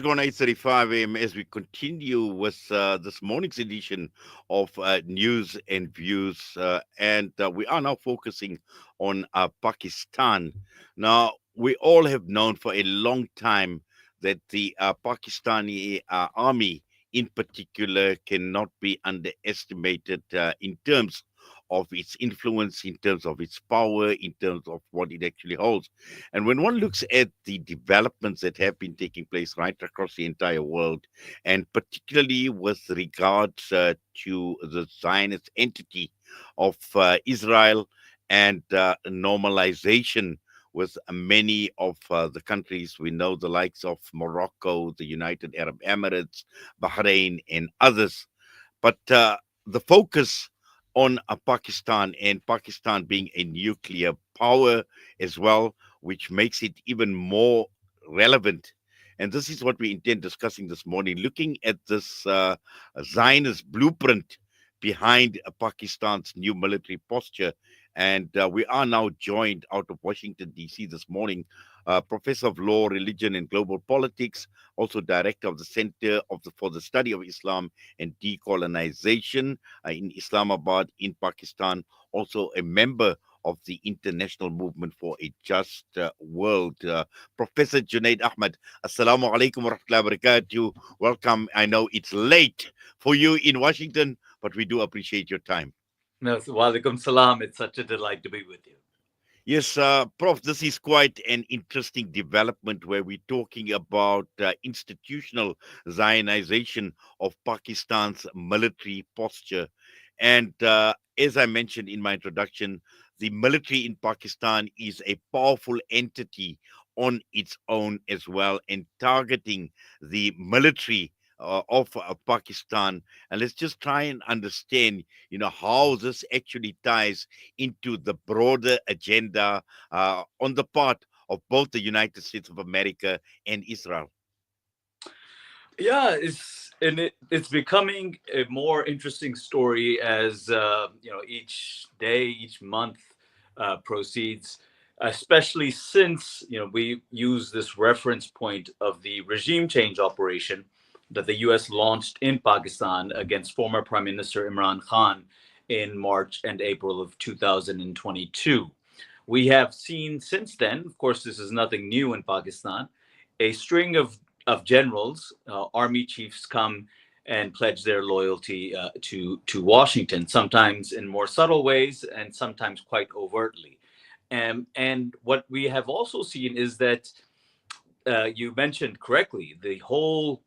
On 8:35 a.m. as we continue with this morning's edition of News and Views. And we are now focusing on Pakistan. Now, we all have known for a long time that the Pakistani army, in particular, cannot be underestimated in terms of its influence, in terms of its power, in terms of what it actually holds. And when one looks at the developments that have been taking place right across the entire world, and particularly with regards to the Zionist entity of Israel and normalization with many of the countries, we know the likes of Morocco, the United Arab Emirates, Bahrain, and others. But the focus on Pakistan and Pakistan being a nuclear power as well, which makes it even more relevant. And this is what we intend discussing this morning, looking at this Zionist blueprint behind Pakistan's new military posture. And we are now joined out of Washington, D.C. this morning, Professor of Law, Religion, and Global Politics, also Director of the Center for the Study of Islam and Decolonization in Islamabad, in Pakistan, also a member of the International Movement for a Just World. Professor Junaid Ahmad, Assalamu alaikum wa rahmatullahi wa barakatuh. Welcome. I know it's late for you in Washington, but we do appreciate your time. No, Walaikum salam. It's such a delight to be with you. Yes, Prof, this is quite an interesting development where we're talking about institutional Zionization of Pakistan's military posture. And as I mentioned in my introduction, the military in Pakistan is a powerful entity on its own as well, and targeting the military of Pakistan. And let's just try and understand, how this actually ties into the broader agenda on the part of both the United States of America and Israel. Yeah, it's becoming a more interesting story as each day, each month proceeds. Especially since we use this reference point of the regime change operation that the U.S. launched in Pakistan against former Prime Minister Imran Khan in March and April of 2022. We have seen since then, of course, this is nothing new in Pakistan, a string of generals, army chiefs come and pledge their loyalty to Washington, sometimes in more subtle ways and sometimes quite overtly. And what we have also seen is that you mentioned correctly the whole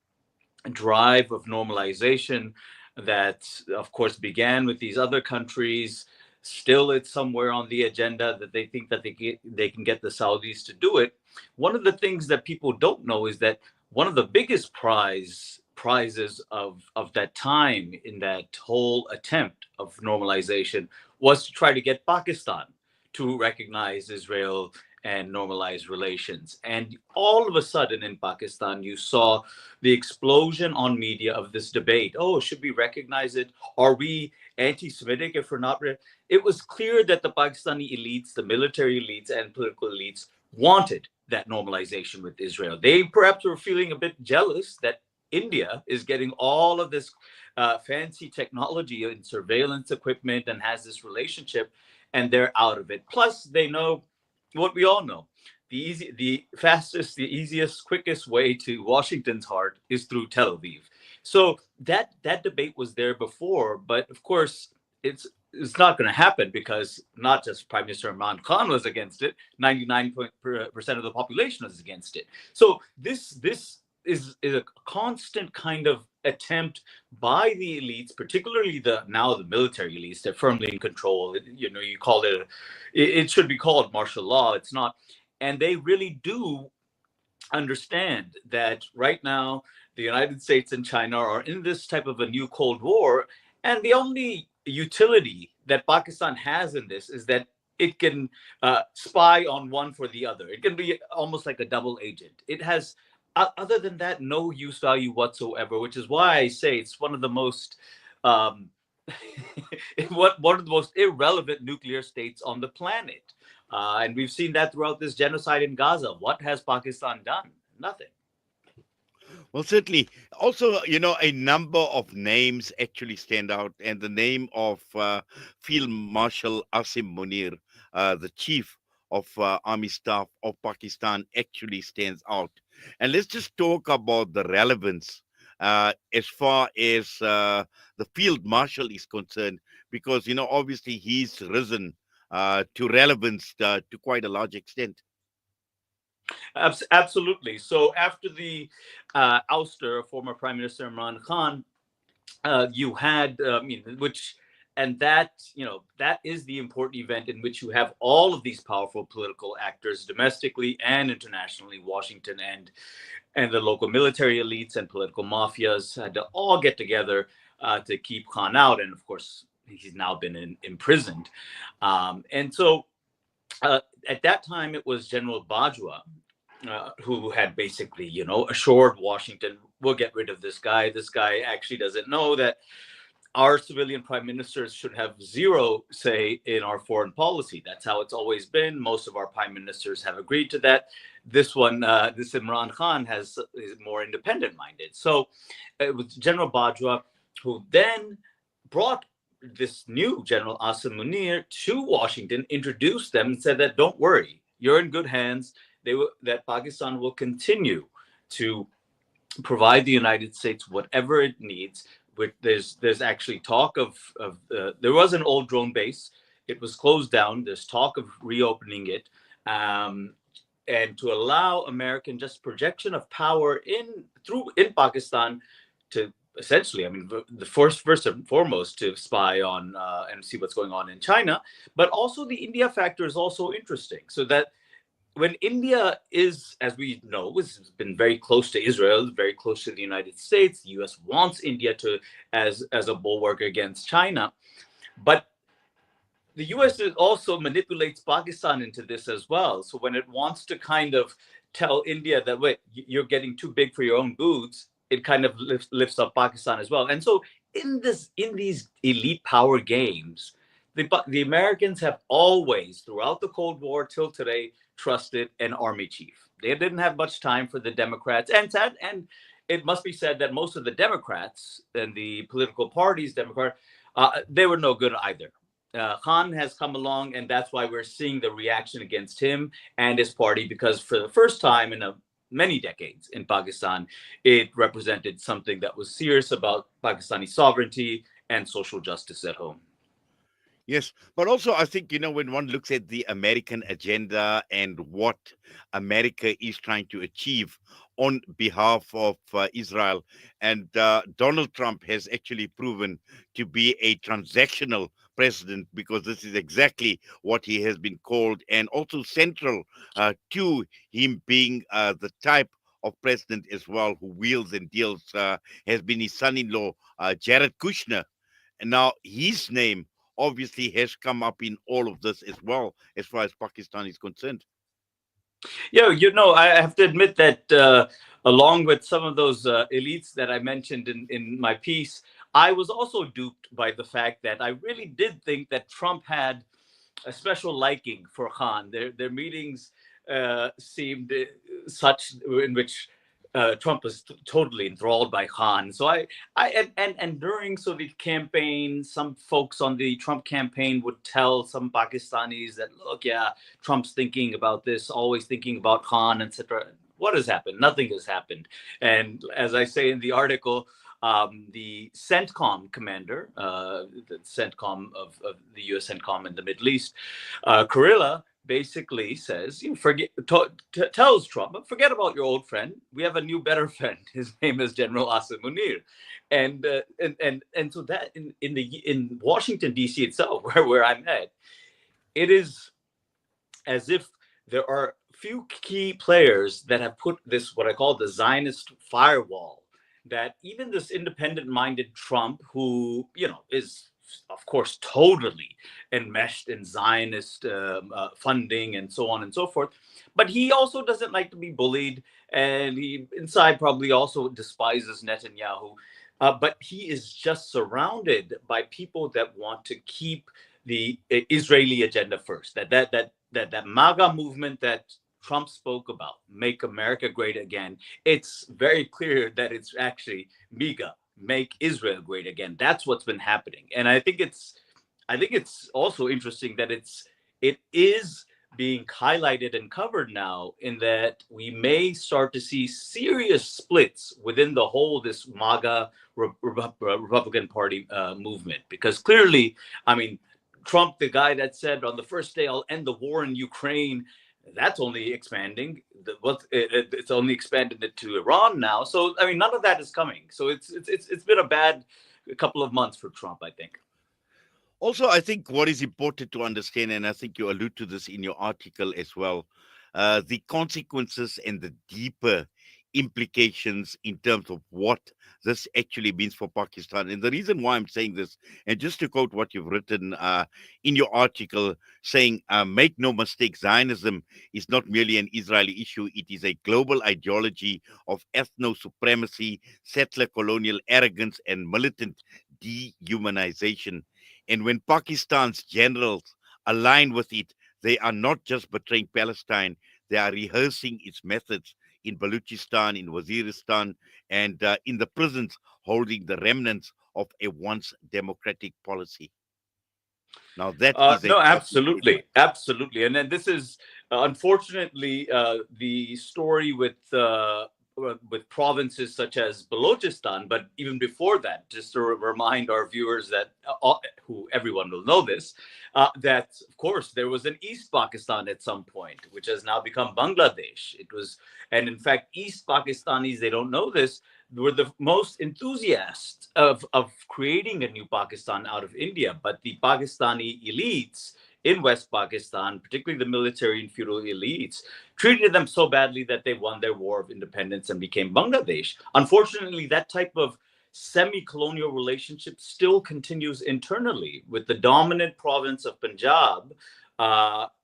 drive of normalization that, of course, began with these other countries. Still, it's somewhere on the agenda that they think that they can get the Saudis to do it. One of the things that people don't know is that one of the biggest prizes of that time in that whole attempt of normalization was to try to get Pakistan to recognize Israel and normalize relations. And all of a sudden in Pakistan, you saw the explosion on media of this debate. Oh, should we recognize it? Are we anti-Semitic if we're not? It was clear that the Pakistani elites, the military elites and political elites wanted that normalization with Israel. They perhaps were feeling a bit jealous that India is getting all of this fancy technology and surveillance equipment and has this relationship, and they're out of it. Plus, they know what we all know: the fastest, the easiest, quickest way to Washington's heart is through Tel Aviv. So that debate was there before, but of course, it's not going to happen because not just Prime Minister Imran Khan was against it; 99% of the population was against it. So this is a constant kind of attempt by the elites, particularly the military elites. They're firmly in control. You call it should be called martial law. It's not, and they really do understand that right now the United States and China are in this type of a new Cold War, and the only utility that Pakistan has in this is that it can spy on one for the other. It can be almost like a double agent. It has, other than that, no use value whatsoever. Which is why I say it's one of the most um, one of the most irrelevant nuclear states on the planet. And we've seen that throughout this genocide in Gaza. What has Pakistan done? Nothing. Well, certainly. Also, a number of names actually stand out, and the name of Field Marshal Asim Munir, the chief of Army Staff of Pakistan, actually stands out. And let's just talk about the relevance as far as the Field Marshal is concerned, because, obviously he's risen to relevance to quite a large extent. Absolutely. So after the ouster of former Prime Minister Imran Khan, you had, which, and that, that is the important event in which you have all of these powerful political actors domestically and internationally, Washington and the local military elites and political mafias had to all get together to keep Khan out. And of course, he's now been imprisoned. And so at that time, it was General Bajwa who had basically, assured Washington, we'll get rid of this guy. This guy actually doesn't know that our civilian prime ministers should have zero say in our foreign policy. That's how it's always been. Most of our prime ministers have agreed to that. This one, this Imran Khan is more independent minded. So it was General Bajwa who then brought this new General Asim Munir to Washington, introduced them, and said that don't worry, you're in good hands. That Pakistan will continue to provide the United States whatever it needs. There's actually talk of there was an old drone base. It was closed down. There's talk of reopening it, and to allow American just projection of power in Pakistan to essentially, I mean, the first and foremost to spy on and see what's going on in China, but also the India factor is also interesting. So that when India is, as we know, has been very close to Israel, very close to the United States, the U.S. wants India to as a bulwark against China, but the U.S. also manipulates Pakistan into this as well. So when it wants to kind of tell India that, wait, you're getting too big for your own boots, it kind of lifts up Pakistan as well. And so in these elite power games, the Americans have always, throughout the Cold War till today, trusted an army chief. They didn't have much time for the Democrats, and it must be said that most of the Democrats and the political parties, they were no good either. Khan has come along, and that's why we're seeing the reaction against him and his party, because for the first time in many decades in Pakistan, it represented something that was serious about Pakistani sovereignty and social justice at home. Yes, but also I think, when one looks at the American agenda and what America is trying to achieve on behalf of Israel, and Donald Trump has actually proven to be a transactional president, because this is exactly what he has been called, and also central to him being the type of president as well who wheels and deals, has been his son-in-law, Jared Kushner. And now his name obviously has come up in all of this as well, as far as Pakistan is concerned. Yeah, I have to admit that along with some of those elites that I mentioned in my piece, I was also duped by the fact that I really did think that Trump had a special liking for Khan. Their meetings seemed such in which Trump was totally enthralled by Khan. So and during the campaign, some folks on the Trump campaign would tell some Pakistanis that, look, yeah, Trump's thinking about this, always thinking about Khan, etc. What has happened? Nothing has happened. And as I say in the article, the CENTCOM commander, the CENTCOM of the U.S. CENTCOM in the Middle East, Kurilla, basically says, tells Trump, forget about your old friend. We have a new, better friend. His name is General Asim Munir, and so that in Washington D.C. itself, where I'm at, it is as if there are few key players that have put this, what I call the Zionist firewall, that even this independent-minded Trump, who is of course totally enmeshed in Zionist funding and so on and so forth, but he also doesn't like to be bullied, and he inside probably also despises Netanyahu. But he is just surrounded by people that want to keep the Israeli agenda first. That MAGA movement that Trump spoke about, make America great again, it's very clear that it's actually MIGA, make Israel great again. That's what's been happening. And I think it's also interesting that it is being highlighted and covered now, in that we may start to see serious splits within the whole this MAGA Republican Party movement, because clearly, I mean, Trump, the guy that said on the first day I'll end the war in Ukraine, that's only expanding. It's only expanded it to Iran now. So I mean, none of that is coming. So it's been a bad couple of months for Trump, I think. Also, I think what is important to understand, and I think you allude to this in your article as well, the consequences and the deeper implications in terms of what this actually means for Pakistan. And the reason why I'm saying this, and just to quote what you've written in your article, saying, make no mistake, Zionism is not merely an Israeli issue, it is a global ideology of ethno supremacy, settler colonial arrogance, and militant dehumanization. And when Pakistan's generals align with it, they are not just betraying Palestine, they are rehearsing its methods in Baluchistan, in Waziristan, and in the prisons holding the remnants of a once democratic policy. Now, that is a No, shocking absolutely, statement. absolutely, and then this is unfortunately the story with provinces such as Balochistan. But even before that, just to remind our viewers that who everyone will know this, that of course there was an East Pakistan at some point, which has now become Bangladesh. It was, and in fact, East Pakistanis, they don't know this, were the most enthusiasts of creating a new Pakistan out of India. But the Pakistani elites in West Pakistan, particularly the military and feudal elites, treated them so badly that they won their war of independence and became Bangladesh. Unfortunately, that type of semi-colonial relationship still continues internally, with the dominant province of Punjab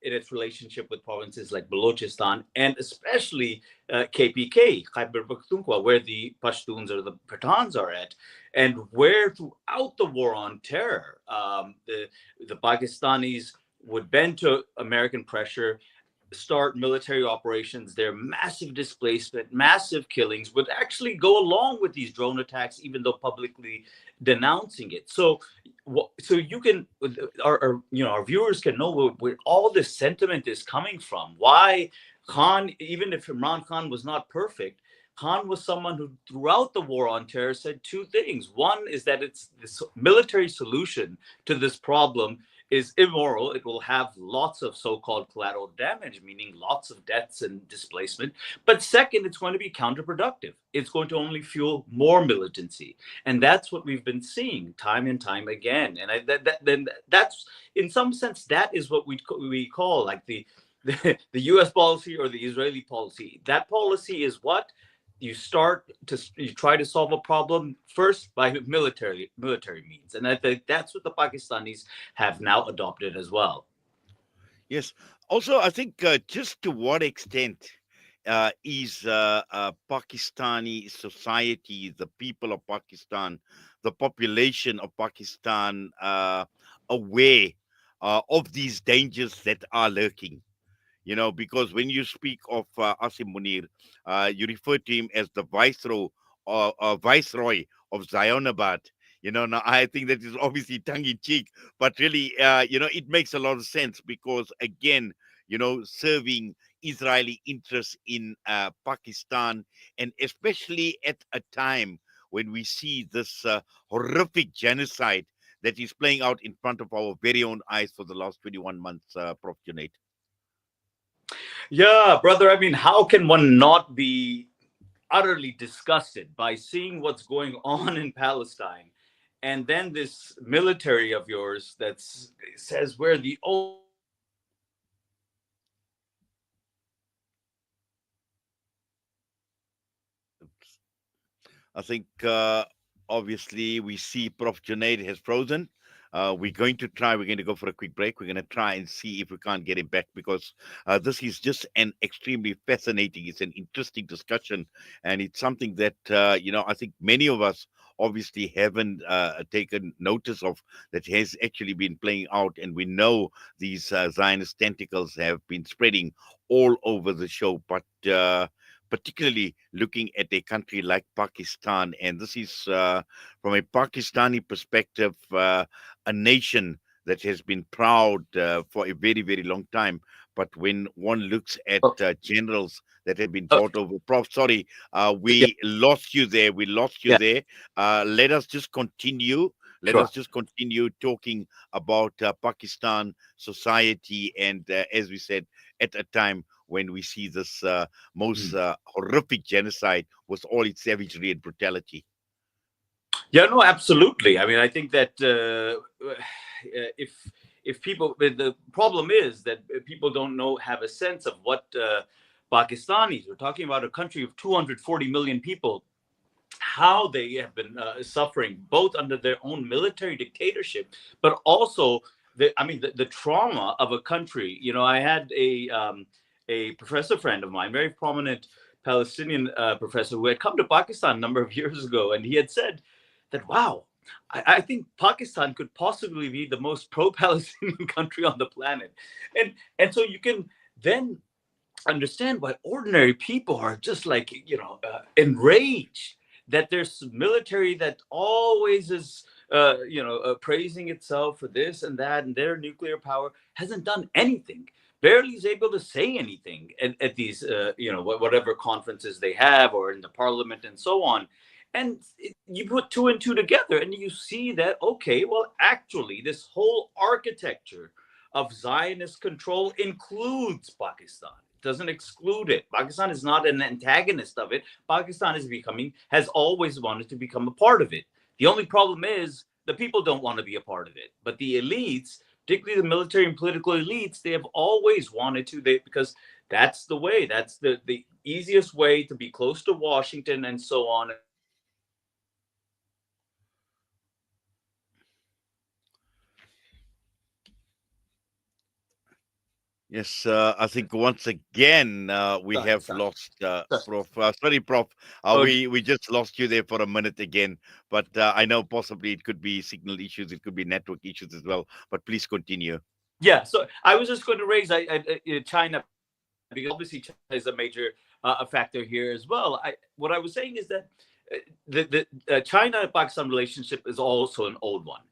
in its relationship with provinces like Balochistan, and especially KPK, Khyber Pakhtunkhwa, where the Pashtuns or the Pathans are at, and where throughout the war on terror, the Pakistanis would bend to American pressure, start military operations there, massive displacement, massive killings, would actually go along with these drone attacks, even though publicly denouncing it. So, so you can, our viewers can know where all this sentiment is coming from. Why Khan, even if Imran Khan was not perfect, Khan was someone who, throughout the war on terror, said two things. One is that it's this military solution to this problem is immoral. It will have lots of so-called collateral damage, meaning lots of deaths and displacement. But second, it's going to be counterproductive. It's going to only fuel more militancy, and that's what we've been seeing time and time again. And that's, in some sense, that is what we call like the U.S. policy or the Israeli policy. That policy is what you try to solve a problem first by military means, and I think that's what the Pakistanis have now adopted as well. Yes. Also, I think just to what extent is Pakistani society, the people of Pakistan, the population of Pakistan aware of these dangers that are lurking? Because when you speak of Asim Munir, you refer to him as the viceroy of Zionabad. Now I think that is obviously tongue in cheek, but really, it makes a lot of sense because, again, serving Israeli interests in Pakistan, and especially at a time when we see this horrific genocide that is playing out in front of our very own eyes for the last 21 months, Prof. Junaid. Yeah, brother. I mean, how can one not be utterly disgusted by seeing what's going on in Palestine, and then this military of yours that says we're the only I think obviously we see Prof. Junaid has frozen. We're going to go for a quick break. We're going to try and see if we can't get him back because this is just an extremely fascinating, it's an interesting discussion. And it's something that, I think many of us obviously haven't taken notice of, that has actually been playing out. And we know these Zionist tentacles have been spreading all over the show, but particularly looking at a country like Pakistan. And this is, from a Pakistani perspective, a nation that has been proud for a very, very long time. But when one looks at Oh, generals that have been oh, brought over, Prof, sorry, yeah, we lost you there. We lost you yeah, there. Let us just continue. Let us sure. just continue talking about Pakistan society, and as we said, at a time when we see this most Hmm. horrific genocide with all its savagery and brutality. Yeah, no, absolutely. I mean, I think that if people, the problem is that people don't know, have a sense of what Pakistanis. We're talking about a country of 240 million people, how they have been suffering both under their own military dictatorship, but also the trauma of a country. You know, I had a professor friend of mine, very prominent Palestinian professor, who had come to Pakistan a number of years ago, and he had said that, wow, I think Pakistan could possibly be the most pro-Palestinian country on the planet. And so you can then understand why ordinary people are just like, enraged that there's military that always is praising itself for this and that, and their nuclear power hasn't done anything, barely is able to say anything at these whatever conferences they have or in the parliament and so on. And you put two and two together and you see that, okay, well, actually this whole architecture of Zionist control includes Pakistan. It doesn't exclude it. Pakistan is not an antagonist of it. Pakistan has always wanted to become a part of it. The only problem is the people don't want to be a part of it. But the elites, particularly the military and political elites, they have always wanted to, because that's the way, that's the easiest way to be close to Washington and so on. Yes, I think once again we have Pakistan. lost Prof. Sorry, Prof. Oh, We just lost you there for a minute again. But I know possibly it could be signal issues, it could be network issues as well. But please continue. yeah. So I was just going to raise China, because obviously China is a major a factor here as well. What I was saying is that the China-Pakistan relationship is also an old one,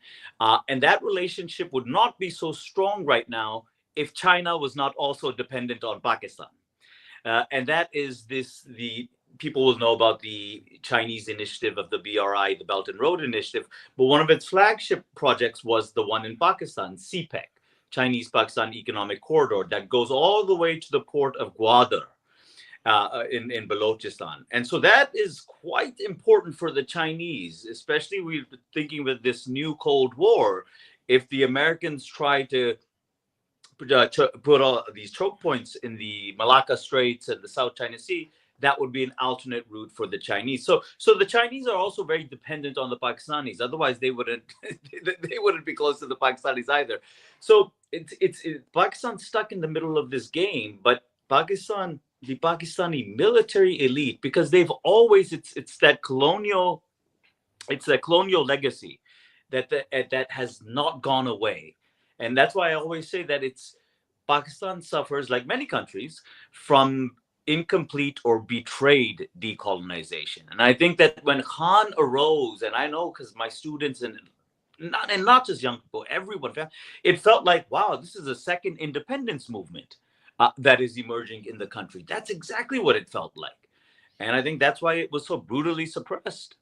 and that relationship would not be so strong right now if China was not also dependent on Pakistan. And that is the people will know about the Chinese initiative of the BRI, the Belt and Road Initiative, but one of its flagship projects was the one in Pakistan, CPEC, Chinese Pakistan Economic Corridor, that goes all the way to the port of Gwadar. In Balochistan. And so that is quite important for the Chinese, especially we're thinking with this new Cold War. If the Americans try to put all these choke points in the Malacca Straits and the South China Sea, that would be an alternate route for the Chinese. So the Chinese are also very dependent on the Pakistanis. Otherwise, they wouldn't they wouldn't be close to the Pakistanis either. So Pakistan's stuck in the middle of this game, but the Pakistani military elite, because they've always it's that colonial legacy that has not gone away. And that's why I always say that it's Pakistan suffers, like many countries, from incomplete or betrayed decolonization. And I think that when Khan arose, and I know because my students and not just young people, everyone, it felt like, wow, this is a second independence movement that is emerging in the country. That's exactly what it felt like. And I think that's why it was so brutally suppressed.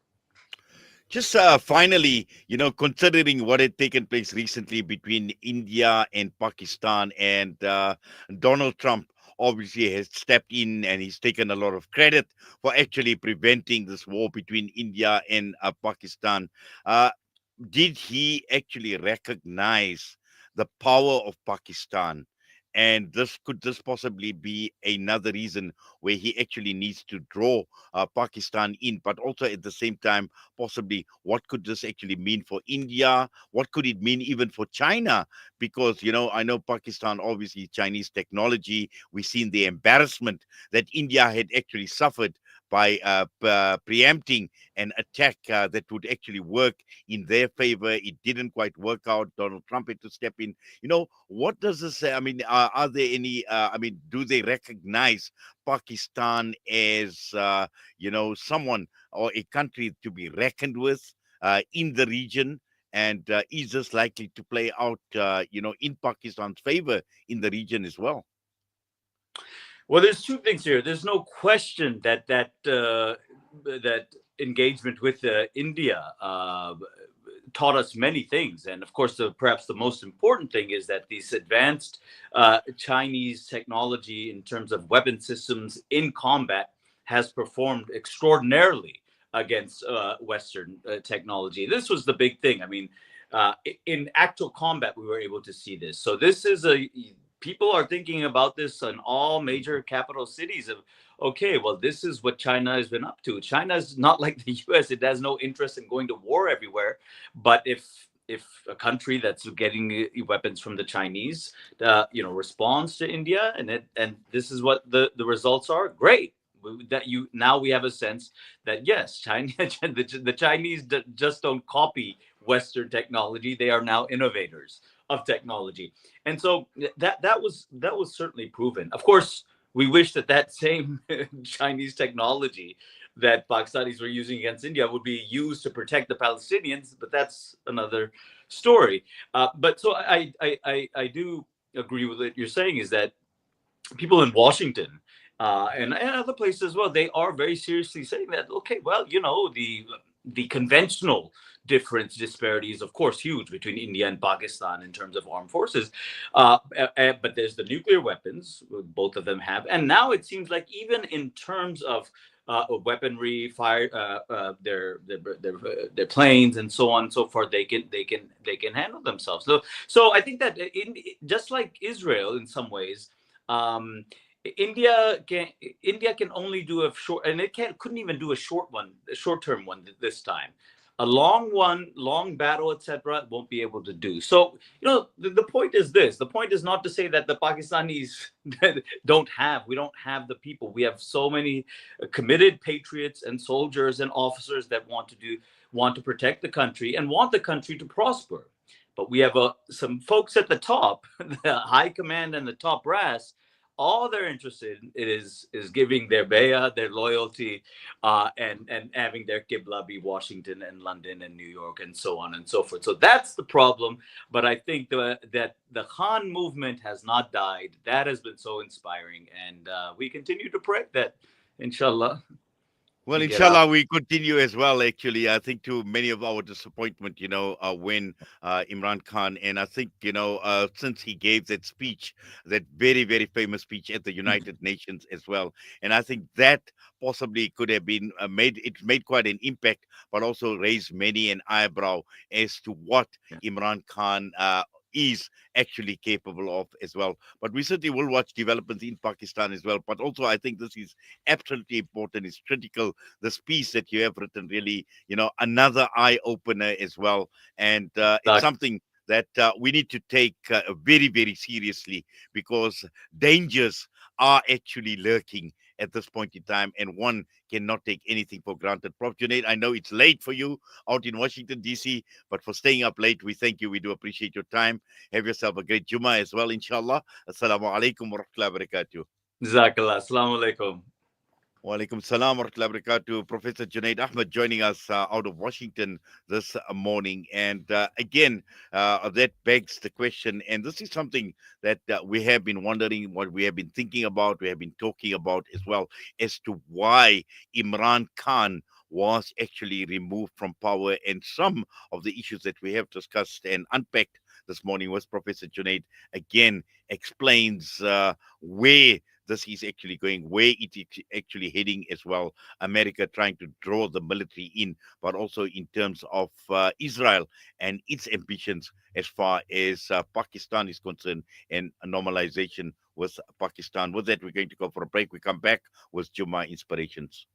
Just finally, considering what had taken place recently between India and Pakistan, and Donald Trump obviously has stepped in and he's taken a lot of credit for actually preventing this war between India and Pakistan. Uh, did he actually recognize the power of Pakistan? And this possibly be another reason where he actually needs to draw Pakistan in, but also at the same time, possibly what could this actually mean for India? What could it mean even for China? Because I know Pakistan, obviously Chinese technology. We've seen the embarrassment that India had actually suffered by preempting an attack that would actually work in their favor. It didn't quite work out. Donald Trump had to step in. What does this say? I mean, are there any, I mean, do they recognize Pakistan as, someone or a country to be reckoned with in the region? And is this likely to play out, in Pakistan's favor in the region as well? Well, there's two things here. There's no question that engagement with India taught us many things, and of course, perhaps the most important thing is that these advanced Chinese technology in terms of weapon systems in combat has performed extraordinarily against Western technology. This was the big thing. I mean, in actual combat, we were able to see this. So this is a people are thinking about this in all major capital cities of, okay, well, this is what China has been up to. China is not like the US. It has no interest in going to war everywhere. But if a country that's getting weapons from the Chinese, responds to India, and this is what the results are, great. That you now we have a sense that yes, China, the Chinese just don't copy Western technology; they are now innovators of technology, and so that was certainly proven. Of course, we wish that same Chinese technology that Pakistanis were using against India would be used to protect the Palestinians, but that's another story. But so I do agree with what you're saying is that people in Washington and other places as well, they are very seriously saying that, okay, well, the conventional disparity is of course huge between India and Pakistan in terms of armed forces, but there's the nuclear weapons both of them have, and now it seems like even in terms of weaponry, fire, their planes and so on and so forth, they can handle themselves. So I think that just like Israel in some ways, um, India can only do a short, and it couldn't even do a short term one this time. A long one, long battle, etc., won't be able to do. So the point is this: the point is not to say that the Pakistanis we don't have the people. We have so many committed patriots and soldiers and officers that want to protect the country and want the country to prosper. But we have some folks at the top, the high command and the top brass. All they're interested in is giving their bayah, their loyalty, and having their qibla be Washington and London and New York and so on and so forth. So that's the problem. But I think that the Khan movement has not died. That has been so inspiring, and we continue to pray that, inshallah, Well, we get out. inshallah, we continue as well. Actually, I think to many of our disappointment, when Imran Khan, and I think, since he gave that speech, that very, very famous speech at the United Nations as well, and I think that possibly could have been made quite an impact, but also raised many an eyebrow as to what Imran Khan is actually capable of as well. But we certainly will watch developments in Pakistan as well. But also, I think this is absolutely important. It's critical, this piece that you have written, really, another eye opener as well. And it's Exactly. something that we need to take very, very seriously, because dangers are actually lurking at this point in time, and one cannot take anything for granted. Prof. Junaid, I know it's late for you out in Washington, D.C., but for staying up late, we thank you. We do appreciate your time. Have yourself a great Jummah as well, inshallah. Assalamu alaikum wa rahmatullahi wa barakatuh. Jazakallah. Assalamu alaikum. Walaikum salam wa rahmatullahi wa barakatuh. Professor Junaid Ahmad joining us out of Washington this morning. And again, that begs the question, and this is something that we have been wondering, what we have been thinking about, we have been talking about as well, as to why Imran Khan was actually removed from power. And some of the issues that we have discussed and unpacked this morning was Professor Junaid again explains where this is actually going, where it is actually heading as well. America trying to draw the military in, but also in terms of Israel and its ambitions as far as Pakistan is concerned, and a normalization with Pakistan. With that, we're going to go for a break. We come back with Jummah Inspirations.